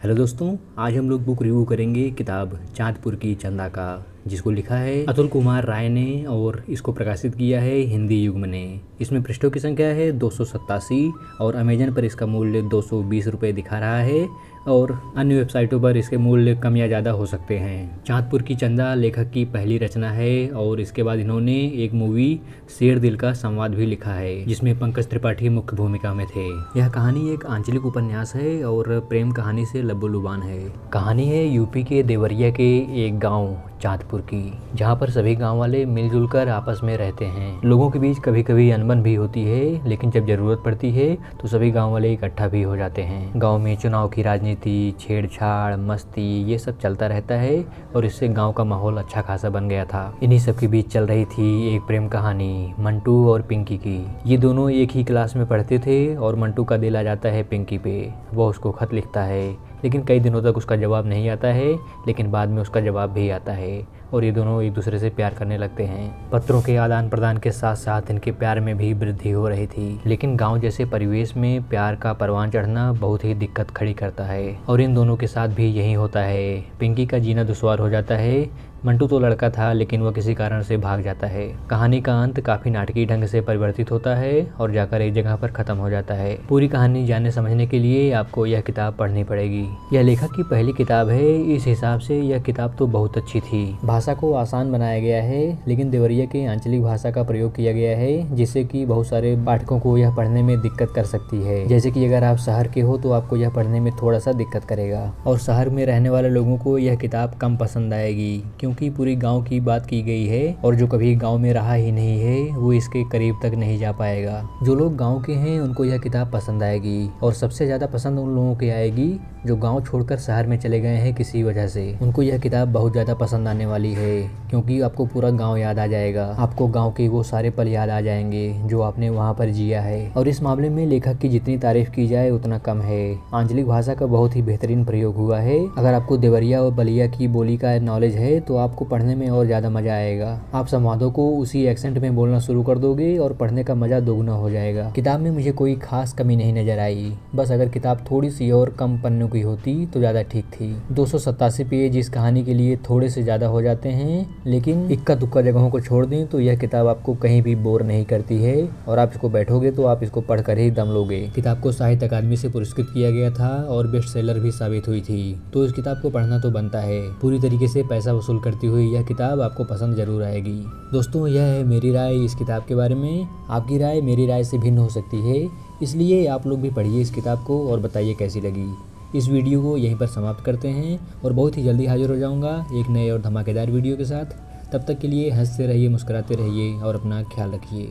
Hello दोस्तों, आज हम लोग बुक रिव्यू करेंगे किताब चाँदपुर की चंदा का, जिसको लिखा है अतुल कुमार राय ने और इसको प्रकाशित किया है हिंदी युग्म ने। इसमें पृष्ठों की संख्या है 287 और अमेजन पर इसका मूल्य 220 रुपये दिखा रहा है और अन्य वेबसाइटों पर इसके मूल्य कम या ज़्यादा हो सकते हैं। चाँदपुर की चंदा लेखक की पहली रचना है और इसके बाद इन्होंने एक मूवी शेर दिल का संवाद भी लिखा है, जिसमें पंकज त्रिपाठी मुख्य भूमिका में थे। यह कहानी एक आंचलिक उपन्यास है और प्रेम कहानी से लबोलुबान है। कहानी है यूपी के देवरिया के एक गाँव चाँदपुर की, जहाँ पर सभी गांव वाले मिलजुल कर आपस में रहते हैं। लोगों के बीच कभी कभी अनबन भी होती है, लेकिन जब ज़रूरत पड़ती है तो सभी गांव वाले इकट्ठा भी हो जाते हैं। गांव में चुनाव की राजनीति, छेड़छाड़, मस्ती ये सब चलता रहता है और इससे गांव का माहौल अच्छा खासा बन गया था। इन्हीं सब के बीच चल रही थी एक प्रेम कहानी मंटू और पिंकी की। ये दोनों एक ही क्लास में पढ़ते थे और मंटू का दिल आ जाता है पिंकी पे। वह उसको खत लिखता है, लेकिन कई दिनों तक उसका जवाब नहीं आता है, लेकिन बाद में उसका जवाब भी आता है और ये दोनों एक दूसरे से प्यार करने लगते हैं। पत्रों के आदान प्रदान के साथ साथ इनके प्यार में भी वृद्धि हो रही थी, लेकिन गांव जैसे परिवेश में प्यार का परवान चढ़ना बहुत ही दिक्कत खड़ी करता है और इन दोनों के साथ भी यही होता है। पिंकी का जीना दुश्वार हो जाता है। मंटू तो लड़का था, लेकिन वह किसी कारण से भाग जाता है। कहानी का अंत काफ़ी नाटकीय ढंग से परिवर्तित होता है और जाकर एक जगह पर ख़त्म हो जाता है। पूरी कहानी जानने समझने के लिए आपको यह किताब पढ़नी पड़ेगी। यह लेखक की पहली किताब है, इस हिसाब से यह किताब तो बहुत अच्छी थी। भाषा को आसान बनाया गया है, लेकिन देवरिया की आंचलिक भाषा का प्रयोग किया गया है, जिससे कि बहुत सारे पाठकों को यह पढ़ने में दिक्कत कर सकती है। जैसे कि अगर आप शहर के हो तो आपको यह पढ़ने में थोड़ा सा दिक्कत करेगा और शहर में रहने वाले लोगों को यह किताब कम पसंद आएगी, क्योंकि पूरी गांव की बात की गई है और जो कभी गांव में रहा ही नहीं है वो इसके करीब तक नहीं जा पाएगा। जो लोग गांव के हैं उनको यह किताब पसंद आएगी और सबसे ज़्यादा पसंद उन लोगों की आएगी जो गांव छोड़कर शहर में चले गए हैं किसी वजह से। उनको यह किताब बहुत ज़्यादा पसंद आने वाली है, क्योंकि आपको पूरा गांव याद आ जाएगा। आपको गांव के वो सारे पल याद आ जाएंगे जो आपने वहाँ पर जिया है। और इस मामले में लेखक की जितनी तारीफ की जाए उतना कम है। आंचलिक भाषा का बहुत ही बेहतरीन प्रयोग हुआ है। अगर आपको देवरिया और बलिया की बोली का नॉलेज है तो आपको पढ़ने में और ज़्यादा मज़ा आएगा। आप संवादों को उसी एक्सेंट में बोलना शुरू कर दोगे और पढ़ने का मज़ा दोगुना हो जाएगा। किताब में मुझे कोई खास कमी नहीं नज़र आई। बस अगर किताब थोड़ी सी और कम पन्नों की होती तो ज़्यादा ठीक थी। 287 पेज इस कहानी के लिए थोड़े से ज़्यादा हो जाते हैं, लेकिन इक्का दुक्का जगहों को छोड़ दें तो यह किताब आपको कहीं भी बोर नहीं करती है और आप इसको बैठोगे तो आप इसको पढ़कर ही दम लोगे। किताब को साहित्य अकादमी से पुरस्कृत किया गया था और बेस्ट सेलर भी साबित हुई थी, तो इस किताब को पढ़ना तो बनता है। पूरी तरीके से पैसा वसूल करती हुई यह किताब आपको पसंद जरूर आएगी। दोस्तों, यह है मेरी राय इस किताब के बारे में। आपकी राय मेरी राय से भिन्न हो सकती है, इसलिए आप लोग भी पढ़िए इस किताब को और बताइए कैसी लगी। इस वीडियो को यहीं पर समाप्त करते हैं और बहुत ही जल्दी हाजिर हो जाऊंगा एक नए और धमाकेदार वीडियो के साथ। तब तक के लिए हंसते रहिए, मुस्कुराते रहिए और अपना ख्याल रखिए।